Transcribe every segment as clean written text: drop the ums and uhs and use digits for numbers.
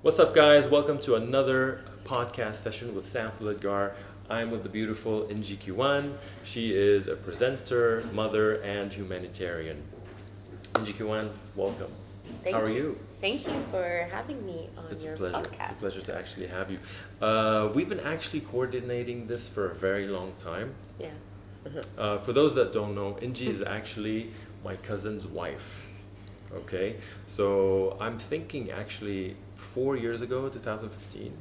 What's up, guys? Welcome to another podcast session with Fouladgar. I'm with the beautiful Enjy Kiwan. She is a presenter, mother, and humanitarian. Enjy Kiwan, welcome. Thank How are you? Thank you for having me on It's your a pleasure. podcast. It's a pleasure to actually have you. We've been actually coordinating this for a very long time. Yeah. For those that don't know, Enjy is actually my cousin's wife. Okay, so I'm thinking actually 4 years ago, 2015.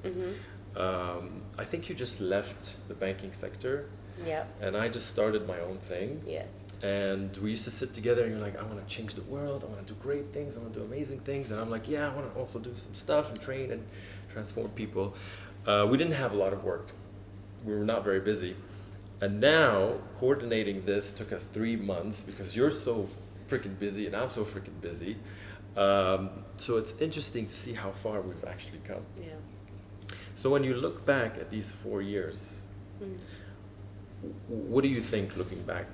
I think you just left the banking sector, Yeah. and I just started my own thing. Yes. And we used to sit together, and you're like, I want to change the world. I want to do great things. I want to do amazing things. And I'm like, yeah, I want to also do some stuff and train and transform people. We didn't have a lot of work. We were not very busy. And now coordinating this took us 3 months because you're so freaking busy and I'm so freaking busy. So it's interesting to see how far we've actually come. Yeah. So when you look back at these 4 years, what do you think looking back?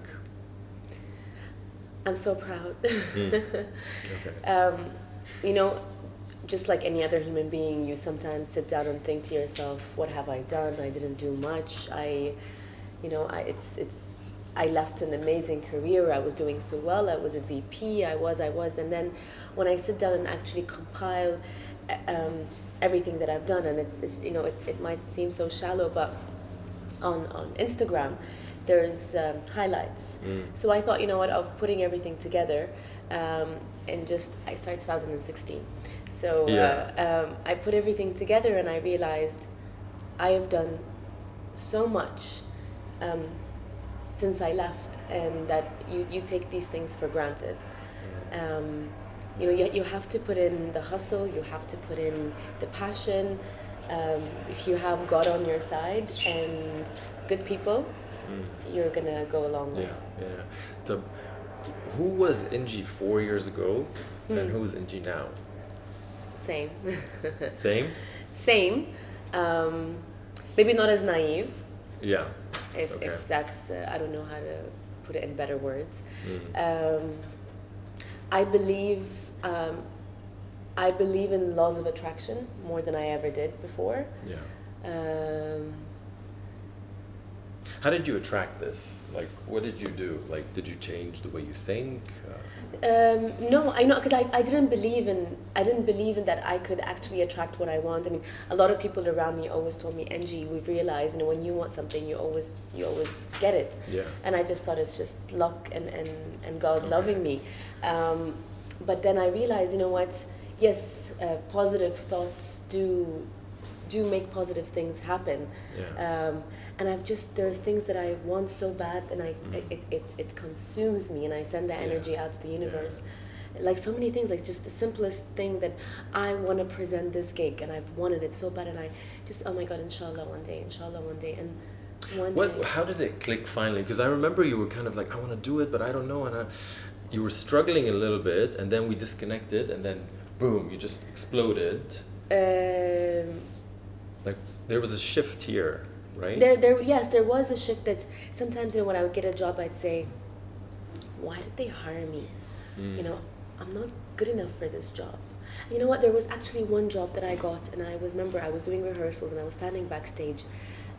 I'm so proud. Okay. You know, just like any other human being, you sometimes sit down and think to yourself, what have I done? I didn't do much. I left an amazing career. I was doing so well. I was a VP. I was. And then when I sit down and actually compile everything that I've done, and it might seem so shallow, but on Instagram, there's highlights. So I thought, of putting everything together, I started 2016. So I put everything together and I realized I have done so much since I left, and that you take these things for granted. You have to put in the hustle, you have to put in the passion. If you have God on your side and good people, you're gonna go a long way. Yeah. So, who was Enjy 4 years ago, and who's Enjy now? Same. Same? Same. Maybe not as naive. Yeah. If that's, I don't know how to put it in better words. I believe in laws of attraction more than I ever did before. Yeah. How did you attract this? Like, what did you do? Like, did you change the way you think? No, I know, because I didn't believe in that I could actually attract what I want. I mean, a lot of people around me always told me, Enjy, we've realized, when you want something, you always get it. Yeah. And I just thought it's just luck and God loving me. But then I realized, what? Yes, positive thoughts do make positive things happen. Yeah. And there are things that I want so bad, and it consumes me, and I send that energy out to the universe. Like so many things, like just the simplest thing that I want to present this gig, and I've wanted it so bad, and I just, oh my God, inshallah one day, and one day. How did it click finally? Because I remember you were kind of like, I want to do it, but I don't know, and you were struggling a little bit, and then we disconnected, and then boom, you just exploded. Like there was a shift here, right? There was a shift. That sometimes, when I would get a job, I'd say, why did they hire me? I'm not good enough for this job. You know what? There was actually one job that I got, and I was doing rehearsals, and I was standing backstage,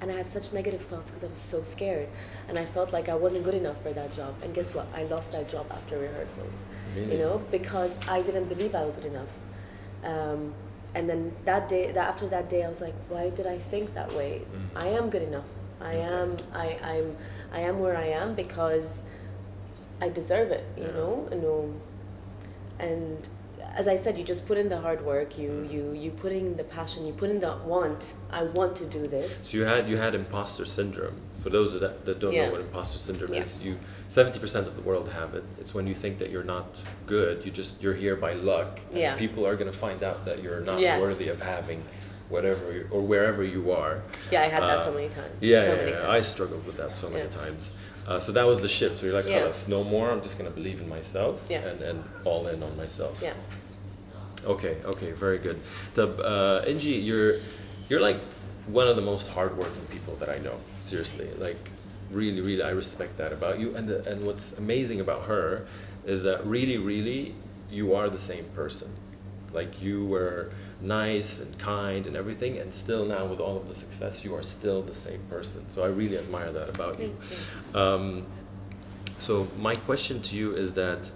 and I had such negative thoughts because I was so scared, and I felt like I wasn't good enough for that job. And guess what? I lost that job after rehearsals. Really? Because I didn't believe I was good enough. And then after that day, I was like, why did I think that way? I am good enough. I am where I am because I deserve it, you know. And as I said, you just put in the hard work. You put in the passion. You put in the want. I want to do this. So you had impostor syndrome. For those that don't know what impostor syndrome is, 70% of the world have it. It's when you think that you're not good. You're here by luck. And people are going to find out that you're not worthy of having whatever or wherever you are. Yeah, I had that so many times. Many times. I struggled with that so many times. So that was the shift. So you're like, no more. I'm just going to believe in myself and all in on myself. Yeah. Okay, very good. Enjy, you're like one of the most hardworking people that I know. Seriously, like really, I respect that about you. And what's amazing about her is that really, you are the same person. Like you were nice and kind and everything, and still now with all of the success, you are still the same person. So I really admire that about you. So my question to you is that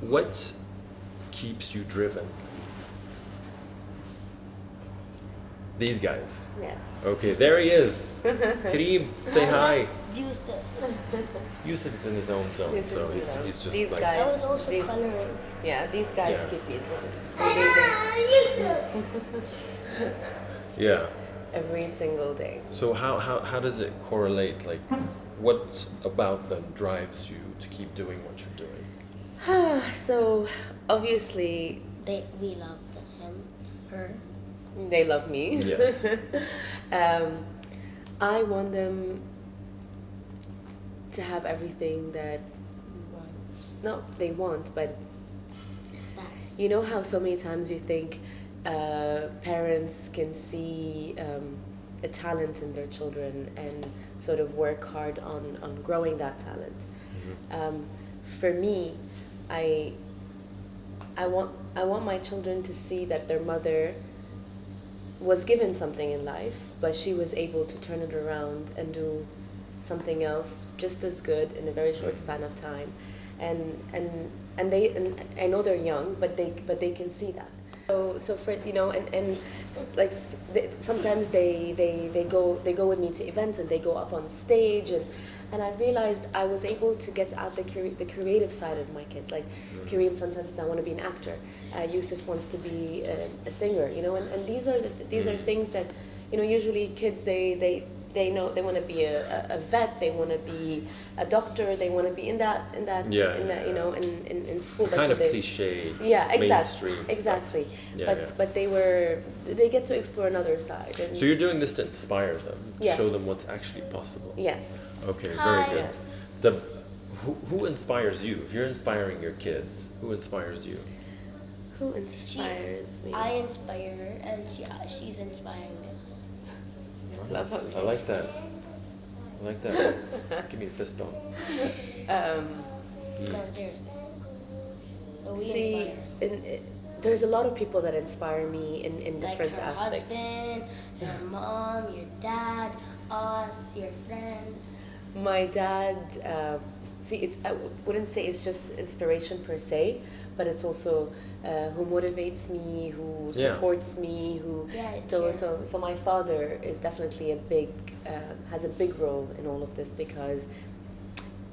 what keeps you driven? These guys. Yeah. Okay, there he is. Kareem, say hi. Yusuf. Yusuf is in his own zone, Yusuf so is in his own. he's just These like... guys- I was also These- coloring. Yeah, these guys Yeah. keep me driven. Yeah. Every single day. So how does it correlate? Like, what about them drives you to keep doing what you're doing? So obviously We love him, her. they love me. Yes. I want them to have everything that they want, but That's you know how so many times you think parents can see a talent in their children and sort of work hard on growing that talent. For me, I want my children to see that their mother was given something in life, but she was able to turn it around and do something else just as good in a very short span of time. And I know they're young, but they can see that. So for and like sometimes they go with me to events and they go up on stage and I realized I was able to get out the creative side of my kids. Like Kareem sometimes says I want to be an actor. Yusuf wants to be a singer. And these are things that usually kids they know they want to be a vet, they want to be a doctor, they want to be in that in school. Kind of cliche. Yeah, mainstream exactly. stuff. But they get to explore another side. And So you're doing this to inspire them, Yes. show them what's actually possible. yes, Okay, Hi. very good. Yes. Who inspires you? If you're inspiring your kids, who inspires you? who inspires me? I inspire her, and she's inspiring us. Love how I like that. I like that. Give me a fist bump. No, seriously. But we See, inspire her. there's a lot of people that inspire me in Like different her aspects. husband, your mom, your dad, us, your friends. My dad, I wouldn't say it's just inspiration per se, but it's also who motivates me, who Yeah. supports me, who. Yeah, it's So your- so my father is definitely has a big role in all of this because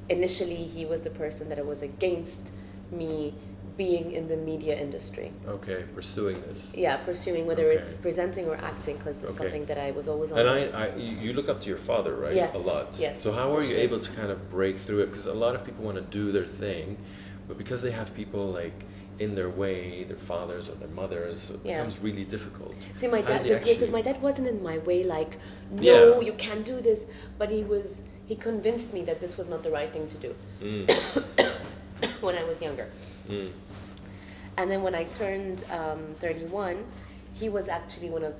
initially he was the person that was against me being in the media industry. Okay, pursuing this. Yeah, pursuing whether Okay. it's presenting or acting because it's Okay. something that I was always on. And you look up to your father, right? Yes, A lot. yes, So how are you for sure. able to kind of break through it? Because a lot of people want to do their thing, but because they have people like in their way, their fathers or their mothers, it Yeah. becomes really difficult. See, my How dad, did you because my actually- dad wasn't in my way, like, no, Yeah. you can't do this. But he convinced me that this was not the right thing to do when I was younger. Mm. And then when I turned 31, he was actually one of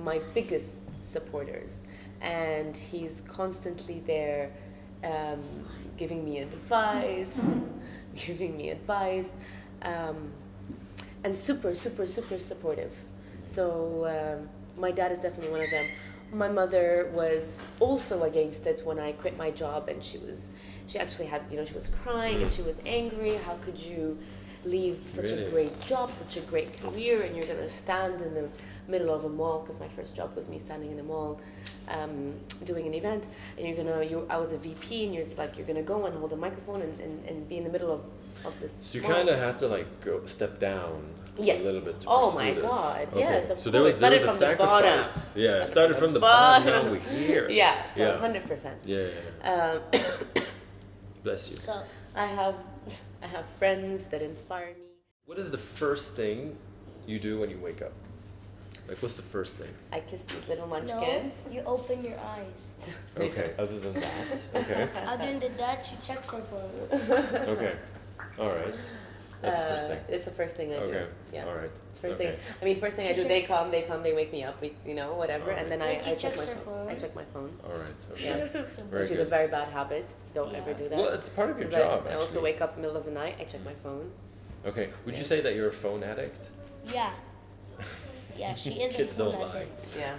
my biggest supporters. And he's constantly there giving me advice, and super, super, super supportive. So my dad is definitely one of them. My mother was also against it when I quit my job, and she actually had, she was crying and she was angry. How could you leave such Really? a great job, such a great career, and you're gonna stand in the middle of a mall, because my first job was me standing in a mall doing an event, and I was a VP, and you're gonna go and hold a microphone and be in the middle of this. So you mall. kind of had to like go step down Yes. a little bit to Oh pursue my this. God, Okay. yes, of So there was course. a Started from the bottom. sacrifice. Yeah, it started from the bottom. Now we're here. Yeah, so Yeah. 100%. Yeah. Bless you. So I have friends that inspire me. What is the first thing you do when you wake up? Like, what's the first thing? I kiss these little no, munchkins. you open your eyes. Okay, other than that. Okay. Other than that, she checks her phone. Okay. All right. That's the first thing. It's the first thing I do. Okay. Yeah. All right. It's the first Okay. thing. First thing I do. They come, they wake me up. Whatever, Alright. and then Then I she check checks my her phone. phone. I check my phone, All right. Okay. Yeah. Very which is good. a very bad habit. Don't Yeah. ever do that. Well, it's part of your 'Cause job. I also actually. wake up in the middle of the night. I check my phone. Okay. Would you Yeah. say that you're a phone addict? Yeah. Yeah, she is. Kids in don't Fouladgar. lie. Yeah.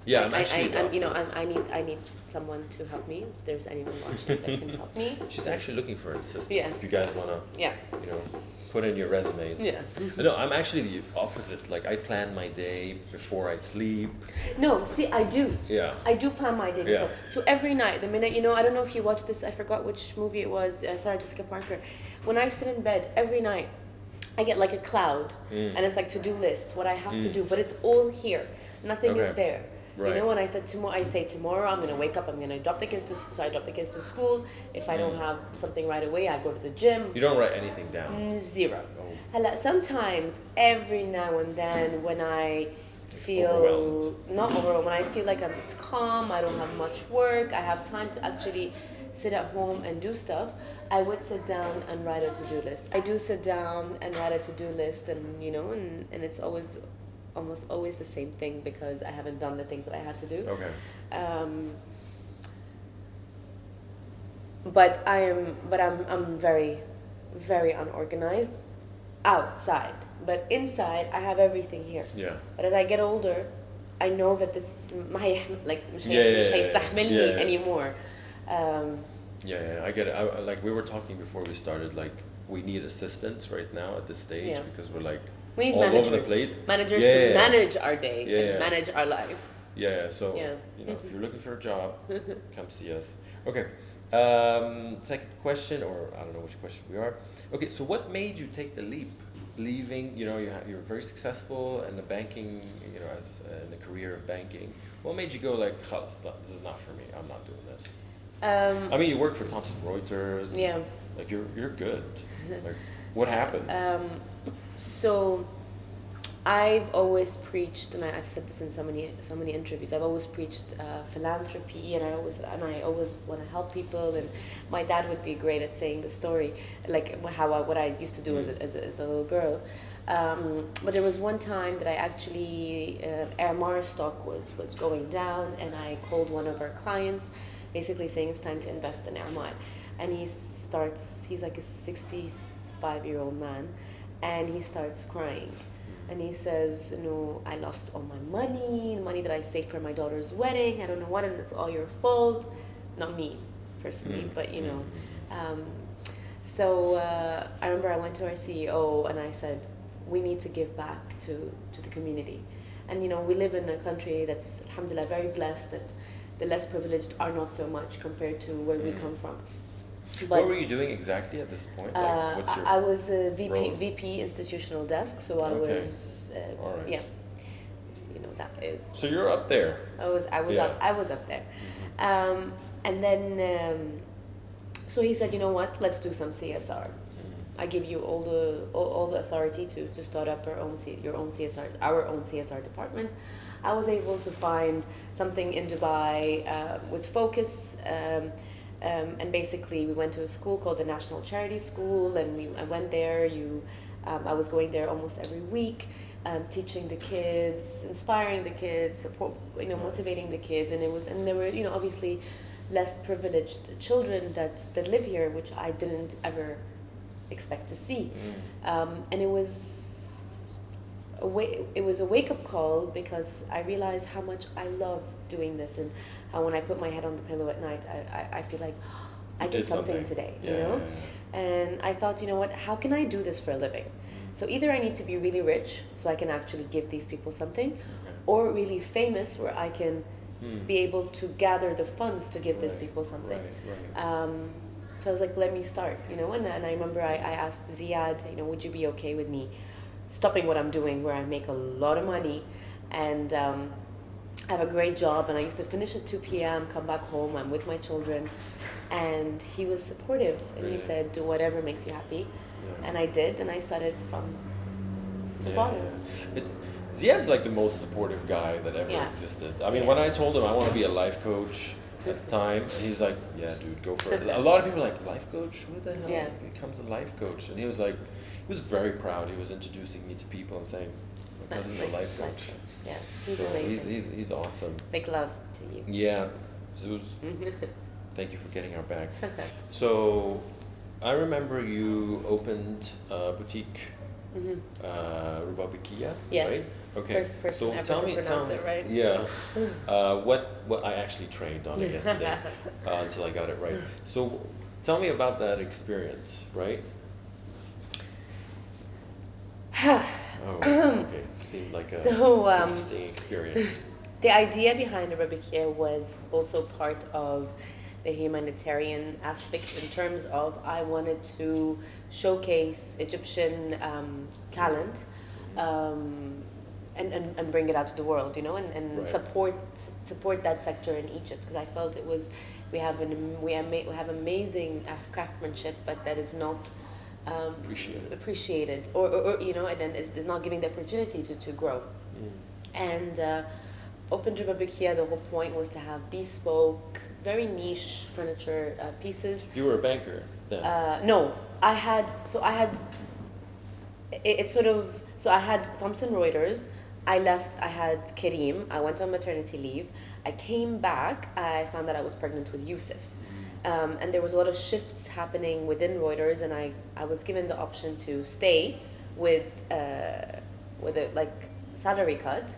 Yeah, I'm actually. the I'm, you know, opposite. I need someone to help me. If there's anyone watching that can help me. She's actually looking for an assistant. Yes. If you guys wanna, Yeah. you know, put in your resumes. Yeah. No, I'm actually the opposite. Like I plan my day before I sleep. No, see, I do. Yeah. I do plan my day Yeah. before. So every night, the minute, you know, I don't know if you watched this, I forgot which movie it was, Sarah Jessica Parker. When I sit in bed every night, I get like a cloud, and it's like to-do list, what I have to do, but it's all here. Nothing is Okay. there. Right. You know, when I said tomorrow, I say tomorrow I'm gonna wake up, I'm gonna drop the kids to, so I drop the kids to school. If I don't have something right away, I go to the gym. You don't write anything down. Zero. Oh. Hala, sometimes, every now and then, when I feel Overwhelmed. not overwhelmed, when I feel like it's calm, I don't have much work, I have time to actually sit at home and do stuff, I would sit down and write a to-do list. I do sit down and write a to-do list, and you know, and it's almost always the same thing because I haven't done the things that I had to do. Okay. But I'm very, very unorganized outside. But inside, I have everything here. Yeah. But as I get older, I know that this مش Yeah. هيستحملني anymore. Yeah, I get it. Like we were talking before we started, like we need assistants right now at this stage Yeah. because we're like We need all managers. over the place. Managers Yeah, to yeah. manage our day Yeah, and yeah. manage our life. Yeah, so Yeah. you know, if you're looking for a job, come see us. Okay. Second question, or I don't know which question we are. Okay, so what made you take the leap, leaving? You know, you're very successful in the banking, you know, as in the career of banking. What made you go like, "Khalas, this is not for me. I'm not doing this." I mean, you work for Thomson Reuters. And, Yeah. like you're good. Like, what happened? So I've always preached, and I've said this in so many interviews. I've always preached philanthropy, and I always want to help people. And my dad would be great at saying the story, like what I used to do as a little girl. But there was one time that I actually Air Mars stock was going down, and I called one of our clients, basically saying it's time to invest in Air Mars. And he's like a 65-year-old man, and he starts crying. And he says, I lost all my money, the money that I saved for my daughter's wedding. I don't know what, and it's all your fault. Not me, personally, but you know. So I remember I went to our CEO and I said, we need to give back to the community. And you know, we live in a country that's, alhamdulillah, very blessed, that the less privileged are not so much compared to where we come from. But what were you doing exactly at this point? Like, what's your I was a role? VP institutional desk, so I Okay. was All right. yeah, you know that is. So you're up there. I was up there, and then so he said, you know what, let's do some CSR. I give you all the authority to start up our own CSR department. I was able to find something in Dubai with focus. And basically, we went to a school called the National Charity School, and I went there. I was going there almost every week, teaching the kids, inspiring the kids, motivating the kids, and there were obviously less privileged children that live here, which I didn't ever expect to see, and it was a wake up call because I realized how much I love doing this, and how when I put my head on the pillow at night, I feel like I did something today, you know? And I thought, you know what, how can I do this for a living? So either I need to be really rich so I can actually give these people something, or really famous where I can be able to gather the funds to give these people something. So I was like, let me start, and I remember I asked Ziad, would you be okay with me stopping what I'm doing where I make a lot of money and I have a great job, and I used to finish at 2 p.m., come back home, I'm with my children, and he was supportive, and he said, do whatever makes you happy, and I did, and I started from the bottom. Ziad's like the most supportive guy that ever existed. I mean, when I told him I want to be a life coach at the time, and he was like, yeah, dude, go for it. A lot of people are like, life coach? Who the hell becomes a life coach? And he was like, he was very proud. He was introducing me to people and saying, my cousin's a life coach. Yeah, he's so amazing. He's awesome. Big love to you. Yeah, Zeus. Thank you for getting our backs. So, I remember you opened a boutique Rubabikia, Yes. right? Okay. First person So ever tell to me, pronounce it right. Yeah. What I actually trained on it yesterday until I got it right. So tell me about that experience, right? Oh, okay. Seemed like a So, interesting experience. the idea behind Rubabikia was also part of the humanitarian aspect in terms of I wanted to showcase Egyptian talent and bring it out to the world, you know, and Right. support that sector in Egypt, because I felt it was we have amazing craftsmanship, but that is not appreciated or you know, and then is not giving the opportunity to grow. And Open Rubabikia, the whole point was to have bespoke, very niche furniture pieces. You were a banker then. No, I had it's sort of, so I had Thomson Reuters. I left, I had Kareem, I went on maternity leave. I came back, I found that I was pregnant with Yusuf. And there was a lot of shifts happening within Reuters, and I was given the option to stay with a like salary cut,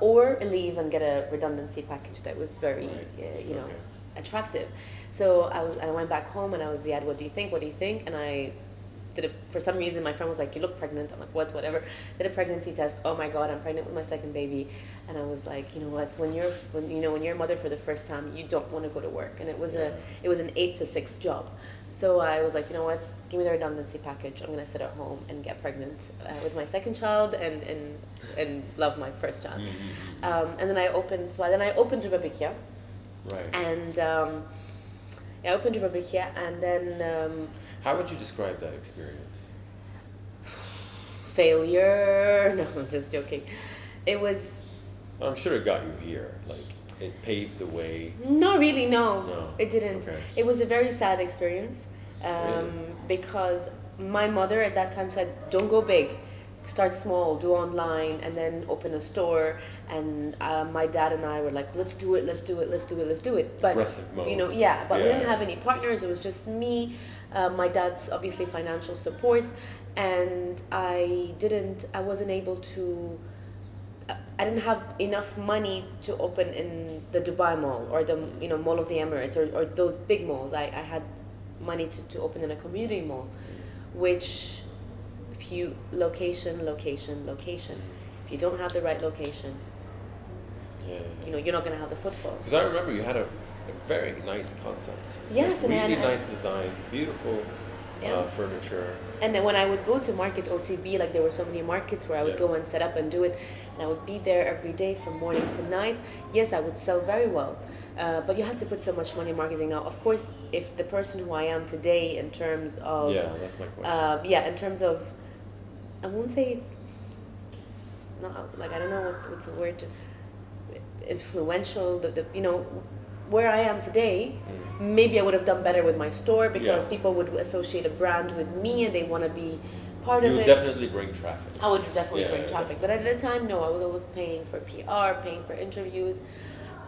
or leave and get a redundancy package that was very you know, attractive. So I went back home and I was, Ziad, what do you think? What do you think? And I did it, for some reason my friend was like, you look pregnant. I'm like, whatever. Did a pregnancy test. Oh my God, I'm pregnant with my second baby. And I was like, you know what, when you're a mother for the first time, you don't want to go to work. And it was an 8 to 6 job. So I was like, you know what, give me the redundancy package. I'm gonna sit at home and get pregnant with my second child and love my first child. And then I opened Rubabikia. Right. And I opened Rubabikia, and then How would you describe that experience? failure. No, I'm just joking. It was I'm sure it got you here. Like, it paved the way. not really. No, No. it didn't. Okay. It was a very sad experience Really? because my mother at that time said, "Don't go big. Start small, do online, and then open a store." And my dad and I were like, let's do it. But Aggressive mode. you know, but we Yeah. didn't have any partners. It was just me, my dad's obviously financial support, and I wasn't able to. I didn't have enough money to open in the Dubai Mall or the Mall of the Emirates or those big malls. I had money to open in a community mall, which if you location. If you don't have the right location, you're not gonna have the footfall. Because I remember you had a very nice concept. Yes, Like, and really nice designs, beautiful furniture. And then when I would go to market OTB, like there were so many markets where I would go and set up and do it, and I would be there every day from morning to night. Yes, I would sell very well, but you had to put so much money in marketing. Now, of course, if the person who I am today in terms of That's my question. in terms of, I won't say, no, like I don't know what's the word, influential. The where I am today, maybe I would have done better with my store because people would associate a brand with me and they want to be part of it. You would definitely bring traffic. I would definitely bring traffic, but at the time, no, I was always paying for PR, paying for interviews.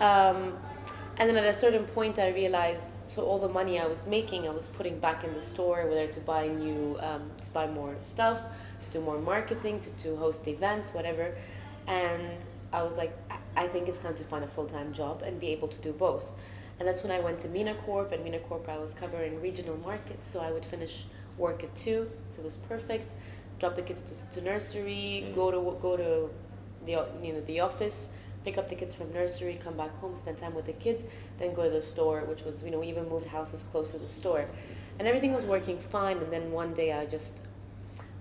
And then at a certain point, I realized, so all the money I was making, I was putting back in the store, whether to buy to buy more stuff, to do more marketing, to host events, whatever. And I was like, I think it's time to find a full-time job and be able to do both. And that's when I went to Mina Corp. And Mina Corp, I was covering regional markets, so I would finish work at 2, so it was perfect. Drop the kids to nursery, go to the office, pick up the kids from nursery, come back home, spend time with the kids, then go to the store, which was, we even moved houses close to the store. And everything was working fine. And then one day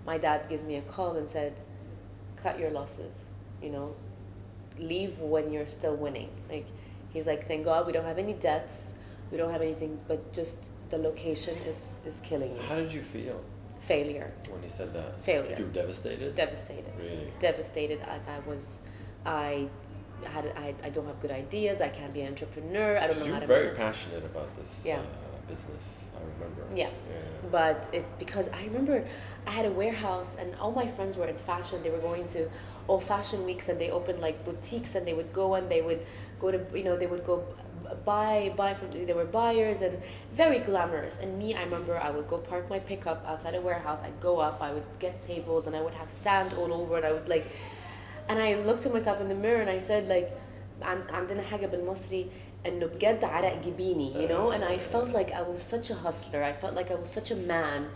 my dad gives me a call and said, cut your losses, leave when you're still winning. Like, he's like, thank God we don't have any debts, we don't have anything, but just the location is killing you. How did you feel? Failure. When he said that? Failure. You were devastated? Devastated. Really? Devastated. I don't have good ideas. I can't be an entrepreneur. I don't know how to. You were very passionate about this Yeah. Business. I remember. Yeah. But because I remember I had a warehouse and all my friends were in fashion. They were going to all fashion weeks and they opened like boutiques and they would go and they would go to they would go buy from, there were buyers and very glamorous. And me, I remember I would go park my pickup outside a warehouse. I'd go up, I would get tables, and I would have sand all over it. I would like, and I looked at myself in the mirror and I said like, عندنا حاجة بالمصري إنه بجد عرق جبيني, you know. And I felt like I was such a hustler. I felt like I was such a man.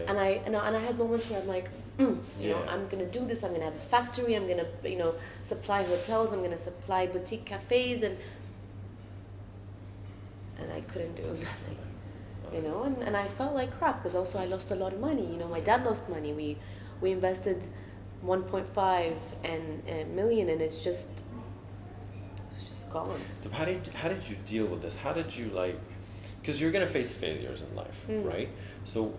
And I had moments where I'm like, you know, I'm gonna do this. I'm gonna have a factory. I'm gonna, you know, supply hotels. I'm gonna supply boutique cafes, and I couldn't do nothing, you know. And I felt like crap because also I lost a lot of money. You know, my dad lost money. We invested 1.5 million, and it's just gone. So how did you deal with this? How did you like? Because you're gonna face failures in life, right? So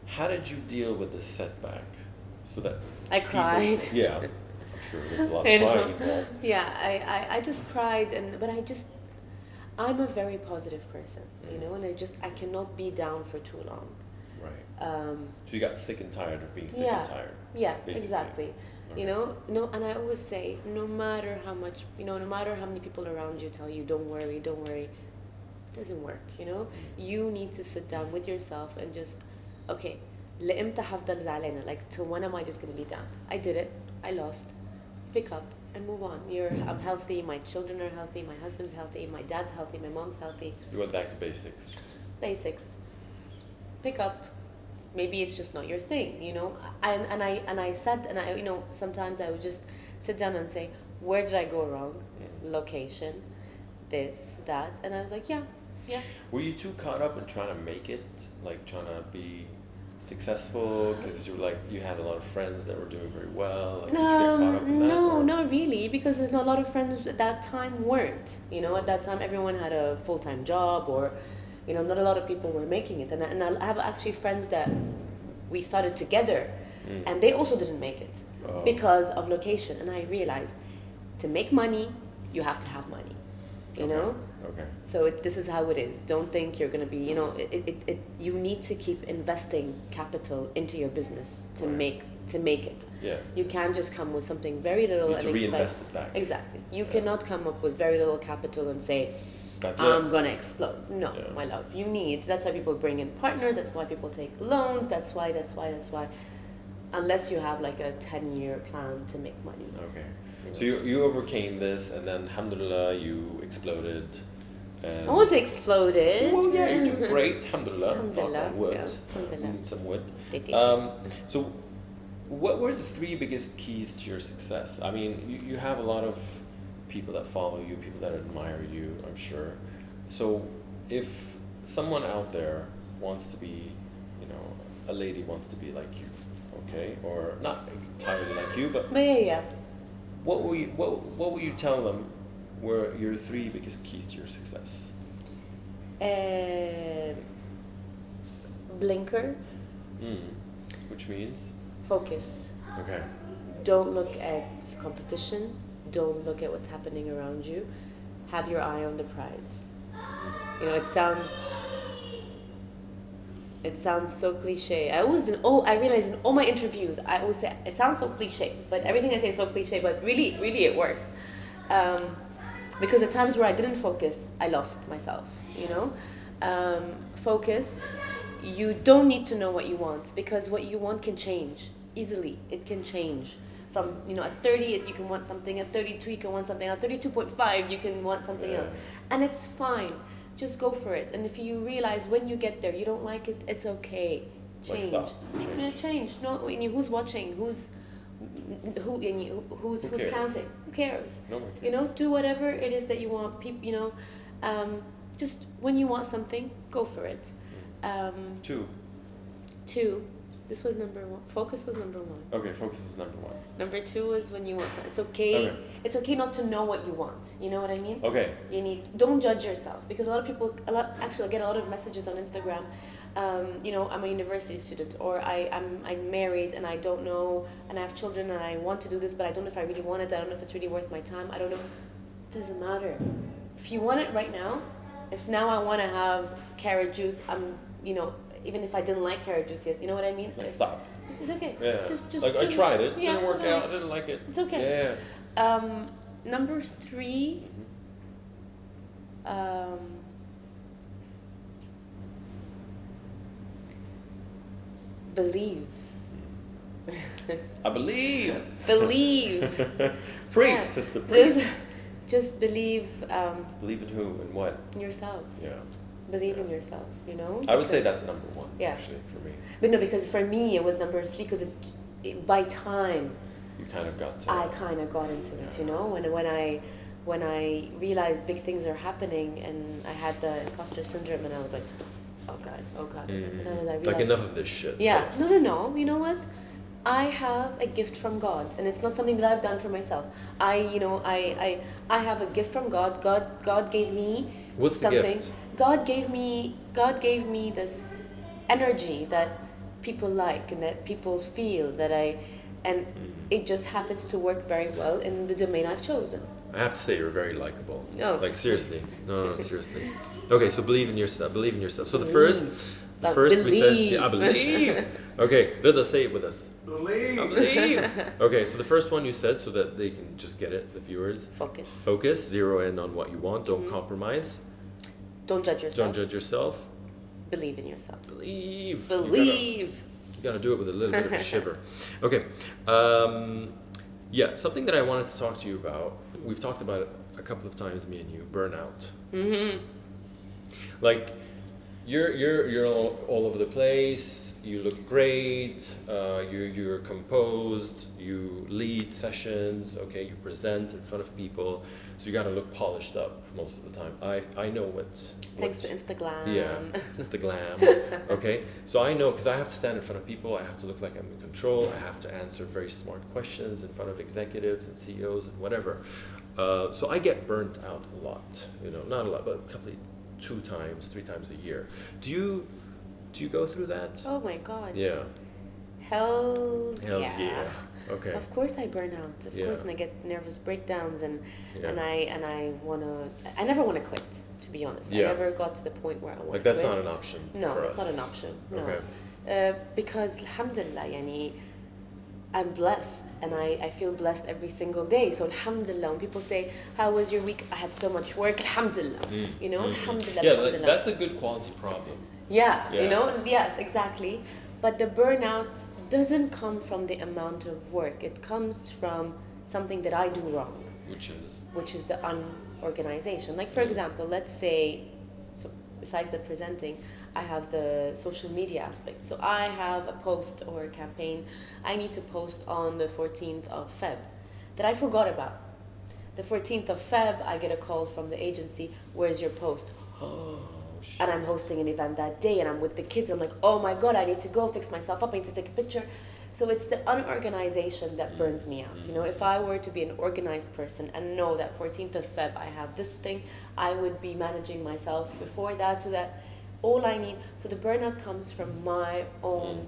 how did you deal with the setback? So that I cried. Yeah, I'm sure there's a lot of crying involved. Yeah, I just cried, but I'm a very positive person, you know, and I cannot be down for too long. Right. So you got sick and tired of being sick and tired. Yeah, basically. exactly. Okay. You know, no, and I always say, no matter how much, you know, no matter how many people around you tell you, don't worry, it doesn't work, you know. You need to sit down with yourself and just, okay, لإمتى هفضل زعلانة? Like, till when am I just going to be down? I did it, I lost, pick up and move on. I'm healthy, my children are healthy, my husband's healthy, my dad's healthy, my mom's healthy. You went back to basics. Basics. Pick up. Maybe it's just not your thing, you know. I sat and I, you know, sometimes I would just sit down and say, where did I go wrong? Location, this, that, and I was like, yeah. Were you too caught up in trying to make it, like trying to be successful? Because you had a lot of friends that were doing very well. Like, did you get caught up in that, no, not really, because a lot of friends at that time weren't. You know, at that time everyone had a full-time job, or, you know, not a lot of people were making it. And I have actually friends that we started together, and they also didn't make it because of location. And I realized, to make money, you have to have money. You know. Okay. So this is how it is. Don't think you're going to be, you know, you need to keep investing capital into your business to make it. Yeah. You can't just come with something very little and reinvest it back. Exactly. You cannot come up with very little capital and say, That's I'm going to explode. No, my love. That's why people bring in partners. That's why people take loans. That's why. Unless you have like a 10-year plan to make money. Okay. So you overcame this, and then alhamdulillah you exploded. And I won't say exploded. Well, yeah, you're doing great. Alhamdulillah. Alhamdulillah. Wood. Yeah. Alhamdulillah. We need some wood. They did. So what were the 3 biggest keys to your success? I mean, you have a lot of people that follow you, people that admire you, I'm sure. So if someone out there wants to be, you know, a lady wants to be like you, okay, or not entirely like you, but yeah. What will you tell them were your 3 biggest keys to your success? Blinkers. Which means? Focus. Okay. Don't look at competition. Don't look at what's happening around you. Have your eye on the prize. You know, it sounds so cliche. I realize in all my interviews, I always say, it sounds so cliche, but everything I say is so cliche, but really, really it works. Because at times where I didn't focus, I lost myself, you know? Focus. You don't need to know what you want, because what you want can change easily. It can change. From, you know, at 30, you can want something. At 32, you can want something. At 32.5, you can want something else. And it's fine. Just go for it. And if you realize when you get there, you don't like it, it's okay. Change. Change. No, who's watching? Who's counting? Who cares? No one cares. You know, do whatever it is that you want. People, you know, just when you want something, go for it. 2. This was number 1. Focus was number 1. Okay, focus was number 1. Number 2 is when you want something. It's okay. Okay. It's okay not to know what you want. You know what I mean? Okay. Don't judge yourself, because I get a lot of messages on Instagram. You know, I'm a university student, or I'm married and I don't know, and I have children and I want to do this, but I don't know if I really want it. I don't know if it's really worth my time. I don't know. It doesn't matter. If you want it right now, if now I want to have carrot juice, you know, even if I didn't like carrot juice, yes, you know what I mean? Stop. This is okay. Yeah. Just like I tried it. Didn't work out. I didn't like it. It's okay. Yeah. Number 3. Believe. I believe. Believe. Preach, Yeah. sister, preach. Just believe Believe in who and what? in yourself. Yeah. Believe in yourself, you know? I would say Because- that's number one, Yeah. actually, for me. But no, because for me it was number 3 because by time You kind of got to... I kind of got into it, you know? When I realized big things are happening and I had the impostor syndrome and I was like, oh God. And I realized, like, enough of this shit. yeah, folks. no. You know what? I have a gift from God, and it's not something that I've done for myself. I have a gift from God. God gave me What's the something. gift? God gave me this energy that people like and that people feel and it just happens to work very well in the domain I've chosen. I have to say, you're very likable. Oh. Like, seriously. No, seriously. Okay, so believe in yourself. Believe in yourself. So the But first we said, believe. yeah, I believe. Okay, Rida, say it with us. Believe. I believe. Okay, so the first one you said, so that they can just get it, the viewers. Focus, zero in on what you want, don't compromise, Don't judge yourself. don't judge yourself. Believe in yourself. Believe. Believe. You gotta do it with a little bit of a shiver. Okay, yeah, something that I wanted to talk to you about, we've talked about it a couple of times, me and you, burnout. Like, you're all over the place. You look great. You're composed. You lead sessions. Okay, you present in front of people. So you gotta look polished up most of the time. I know what. Thanks to Instagram. Yeah, it's the glam. Okay, so I know because I have to stand in front of people. I have to look like I'm in control. I have to answer very smart questions in front of executives and CEOs and whatever. So I get burnt out a lot. You know, not a lot, but a couple of 2 times, 3 times a year. Do you go through that? Oh my God. Yeah. Hells yeah. Okay. Of course I burn out. Of Yeah. course, and I get nervous breakdowns and Yeah. I never want to quit, to be honest. Yeah. I never got to the point where I want Like, to that's quit. not an option. No, for it's us. not an option. No. Okay. Because alhamdulillah, yani, I'm blessed and I feel blessed every single day. So alhamdulillah, when people say, how was your week? I had so much work, alhamdulillah. You know, alhamdulillah, Yeah, alhamdulillah. that's a good quality problem. Yeah, Yeah. you know, yes, exactly. But the burnout doesn't come from the amount of work. It comes from something that I do wrong, which is the unorganization. Like, for example, let's say, so besides the presenting, I have the social media aspect. So I have a post or a campaign I need to post on the 14th of Feb that I forgot about. The 14th of Feb, I get a call from the agency, where's your post? Shit. And I'm hosting an event that day and I'm with the kids. I'm like, oh my God, I need to go fix myself up. I need to take a picture. So it's the unorganization that burns me out. You know, if I were to be an organized person and know that 14th of Feb, I have this thing, I would be managing myself before that so that all I need. So the burnout comes from my own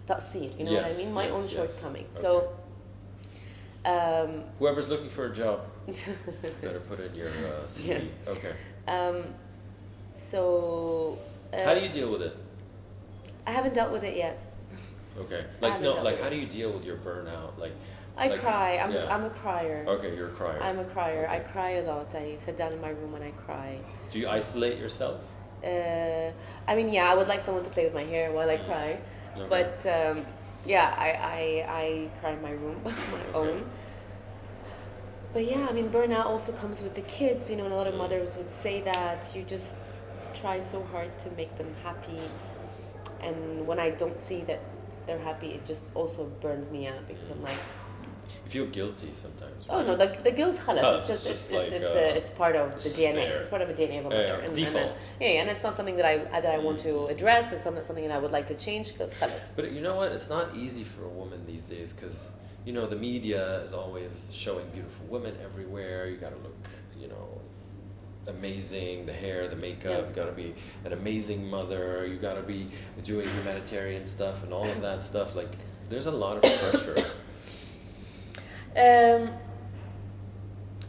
taqsir, you know what I mean? My own shortcoming. Okay. So Whoever's looking for a job, better put in your CV. Yeah. Okay. So How do you deal with it? I haven't dealt with it yet. Okay. I Like, haven't no, dealt like, with how it. do you deal with your burnout? Like, I like, cry. yeah. I'm a crier. Okay, you're a crier. I'm a crier. Okay. I cry a lot. I sit down in my room and I cry. Do you isolate yourself? I mean, yeah, I would like someone to play with my hair while I cry. Okay. But yeah, I cry in my room on my own. But yeah, I mean, burnout also comes with the kids, you know, and a lot of mothers would say that you just try so hard to make them happy. And when I don't see that they're happy, it just also burns me out because I'm like, You feel guilty sometimes. oh right? no, the guilt, khalas, it's just it's it's just like, it's part of the DNA. there. It's part of the DNA of a Yeah, mother. yeah. And Default. and it's not something that I want to address. It's something that I would like to change because khalas. But you know what? It's not easy for a woman these days because, you know, the media is always showing beautiful women everywhere. You gotta look, you know, amazing. The hair, the makeup. Yeah. You gotta be an amazing mother. You gotta be doing humanitarian stuff and all of that stuff. Like, there's a lot of pressure.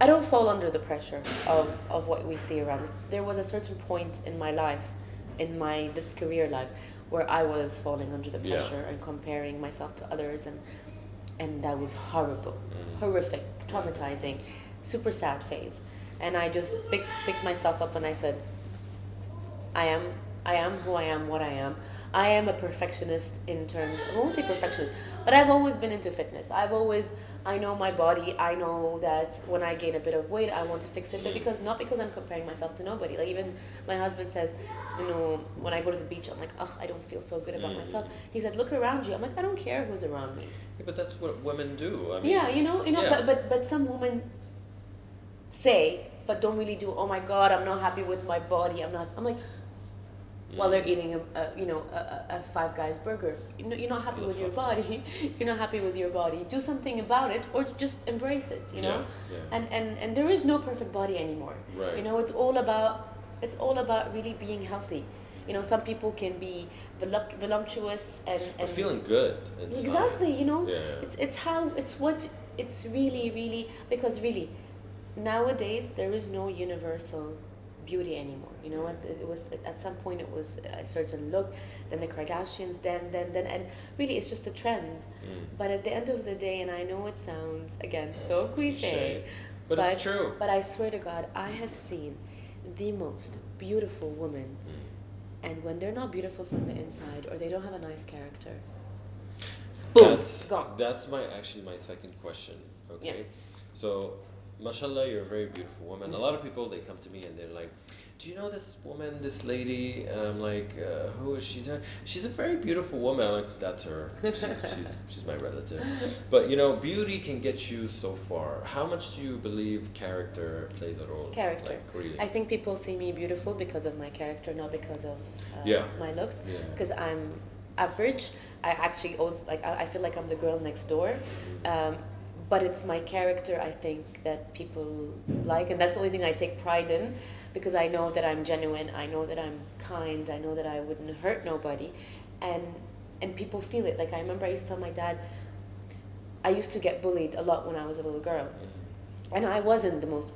I don't fall under the pressure of what we see around us. There was a certain point in my life, in this career life, where I was falling under the Yeah. pressure and comparing myself to others, and that was horrible, horrific, traumatizing, super sad phase. And I just picked myself up and I said, I am who I am, what I am. I am a perfectionist in terms, I won't say perfectionist, but I've always been into fitness. I know my body. I know that when I gain a bit of weight, I want to fix it, but not because I'm comparing myself to nobody. Like even my husband says, when I go to the beach, I'm like, oh, I don't feel so good about myself. He said, look around you. I'm like, I don't care who's around me. Yeah, but that's what women do. I mean, Yeah, yeah. but some women say, but don't really do. Oh my God, I'm not happy with my body. I'm like, while they're eating a Five Guys burger, you're not happy with your body. You're not happy with your body. Do something about it, or just embrace it. Yeah. And there is no perfect body anymore. Right. It's all about really being healthy. Some people can be voluptuous and But feeling good inside. exactly. Yeah. It's really, because really nowadays there is no universal beauty anymore. It was at some point it was a certain look, then the Kardashians, then and really it's just a trend. But at the end of the day, and I know it sounds again so cliche, but it's true. But I swear to God, I have seen the most beautiful women, and when they're not beautiful from the inside or they don't have a nice character, boom, gone. That's my second question. Okay, Yeah. So mashallah, you're a very beautiful woman. A lot of people, they come to me and they're like, do you know this woman, this lady? And I'm like, who is she? She's a very beautiful woman. I'm like, that's her. She's my relative. But beauty can get you so far. How much do you believe character plays a role? Character. Like, really? I think people see me beautiful because of my character, not because of my looks. Yeah. Because I'm average. I actually also I feel like I'm the girl next door. But it's my character, I think, that people like, and that's the only thing I take pride in, because I know that I'm genuine, I know that I'm kind, I know that I wouldn't hurt nobody, and people feel it. Like I remember I used to tell my dad, I used to get bullied a lot when I was a little girl, and I wasn't the most,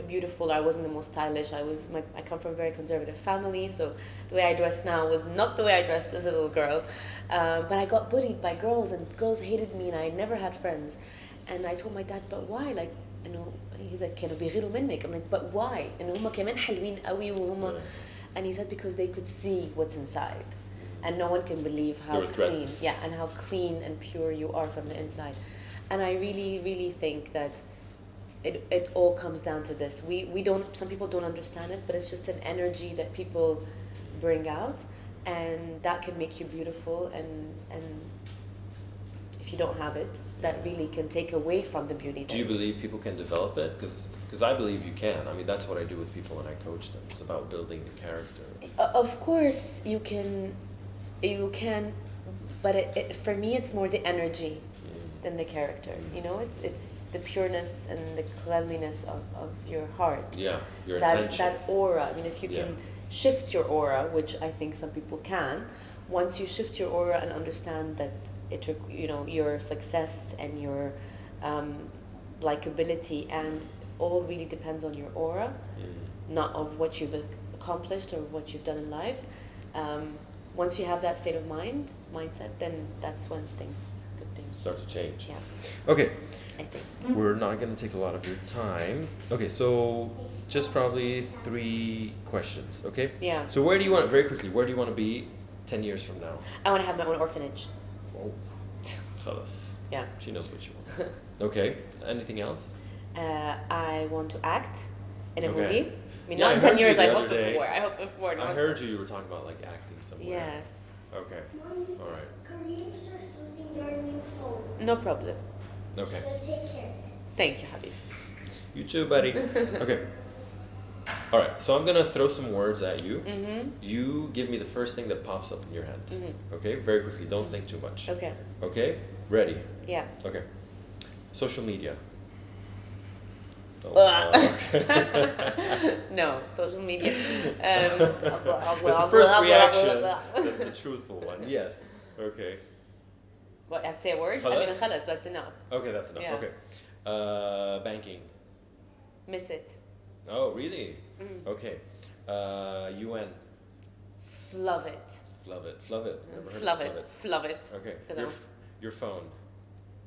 beautiful. I wasn't the most stylish. I come from a very conservative family, so the way I dress now was not the way I dressed as a little girl. But I got bullied by girls, and girls hated me, and I never had friends. And I told my dad, but why? Like, he's like, كانوا بيغيروا منك. I'm like, but why? هم كمان حلوين قوي وهم. And he said because they could see what's inside, and no one can believe how clean, and how clean and pure you are from the inside. And I really, really think that it all comes down to this. We don't, some people don't understand it, but it's just an energy that people bring out, and that can make you beautiful, and if you don't have it, that really can take away from the beauty. Do you believe people can develop it? Because I believe you can. I mean, that's what I do with people when I coach them. It's about building the character. Of course you can, but it for me it's more the energy than the character. It's the pureness and the cleanliness of your heart. Yeah, your intention. That aura. I mean, if you can shift your aura, which I think some people can, once you shift your aura and understand that your success and your likability and all really depends on your aura, not of what you've accomplished or what you've done in life. Once you have that state of mindset, then that's when good things start to change. Yeah. Okay. I think. We're not going to take a lot of your time. Okay, so just probably 3 questions, okay? Yeah. So where do you want to be 10 years from now? I want to have my own orphanage. Oh, خلاص. Yeah. She knows what she wants. Okay, anything else? I want to act in a Okay. movie. I mean, Yeah, not I in 10 heard you years, the I other hope day. before. I hope before. I heard you were talking about like acting somewhere. Yes. Okay, all right. Can you just using your new phone? No problem. Okay. So take care. Thank you, Habib. You too, buddy. Okay. All right, so I'm going to throw some words at you. Mm-hmm. You give me the first thing that pops up in your head. Mm-hmm. Okay, very quickly. Don't think too much. Okay. Okay, ready? Yeah. Okay. Social media. No, social media. That's the first reaction. That's the truthful one. Yes. Okay. What, I have to say a word? I mean, khalas, that's enough. Okay, that's enough. Yeah. Okay. Banking. Miss it. Oh, really? Mm. Okay. UN. Love it. Love it. Love it. Never heard Love of it. Love it. Okay. You know. Your phone.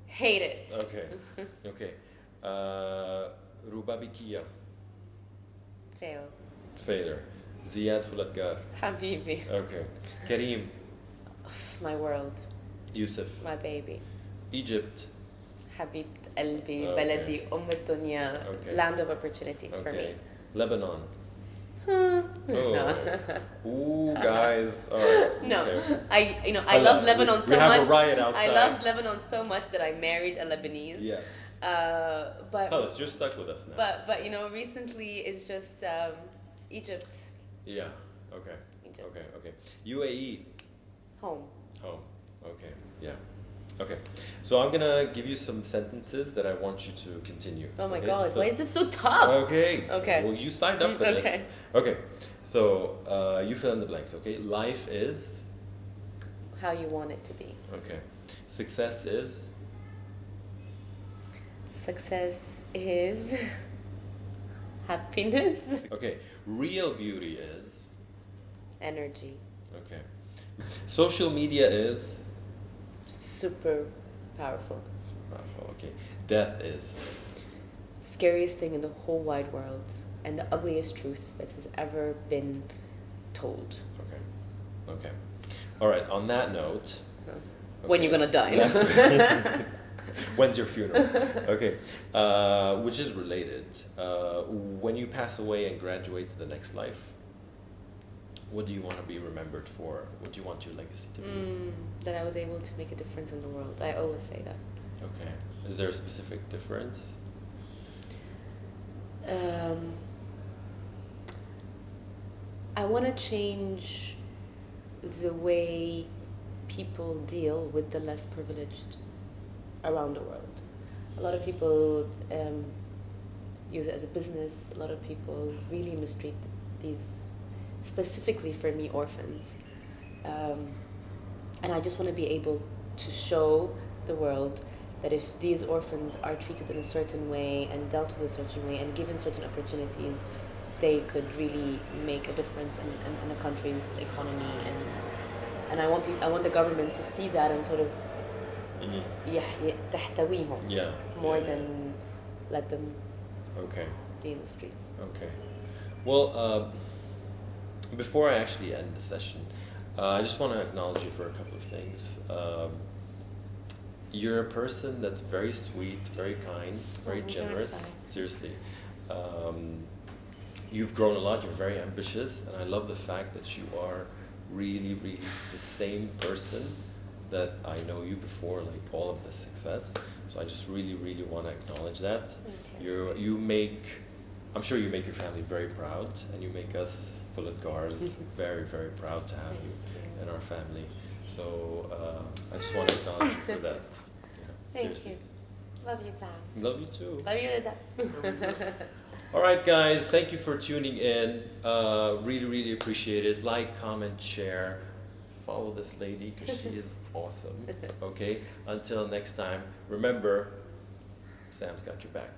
Hate it. Okay. Okay. Rubabikia, Fail. failure. Ziad Fouladgar. Habibi. Okay. Kareem, My world. Yusuf. My baby. Egypt. حبيبة قلبي Okay. بلدي أم الدنيا. Okay. Land of opportunities for Okay. me. Lebanon. No. Oh. Ooh, guys. All right. No. Okay. I love Lebanon we so have much. a riot outside. I love Lebanon so much that I married a Lebanese. Yes. But Khalas, you're stuck with us now. but recently it's just Egypt. Yeah. Okay. Egypt. Okay. UAE. Home. Oh. Okay. Yeah. Okay. So I'm gonna give you some sentences that I want you to continue. Oh my Okay? God! So- Why is this so tough? Okay. Okay. Well, you signed up for Okay. this. Okay. So you fill in the blanks. Okay. Life is. How you want it to be. Okay. Success is. Success is happiness. Okay. Real beauty is. Energy. Okay. Social media is. Super powerful. Okay. Death is. Scariest thing in the whole wide world and the ugliest truth that has ever been told. Okay. Okay. All right. On that note. When you're gonna die. Let's- When's your funeral? Okay. Which is related. When you pass away and graduate to the next life, what do you want to be remembered for? What do you want your legacy to be? That I was able to make a difference in the world. I always say that. Okay. Is there a specific difference? I want to change the way people deal with the less privileged around the world. A lot of people use it as a business. A lot of people really mistreat these, specifically for me, orphans. And I just want to be able to show the world that if these orphans are treated in a certain way and dealt with a certain way and given certain opportunities, they could really make a difference in a country's economy. And I want the government to see that and sort of تحتويهم Yeah. more yeah. than let them Okay. be in the streets. Okay. Well, before I actually end the session, I just want to acknowledge you for a couple of things. You're a person that's very sweet, very kind, very generous. Seriously. You've grown a lot, you're very ambitious, and I love the fact that you are really, really the same person that I know you before, like all of the success. So I just really, really want to acknowledge that. I'm sure you make your family very proud, and you make us Fouladgars very, very proud to have you in our family. So I just want to acknowledge you for that. Yeah, Thank seriously. you. Love you, Sam. Love you too. Love you, Rida. All right, guys, thank you for tuning in. Really, really appreciate it. Like, comment, share. Follow this lady because she is awesome. Okay? Until next time, remember, Sam's got your back.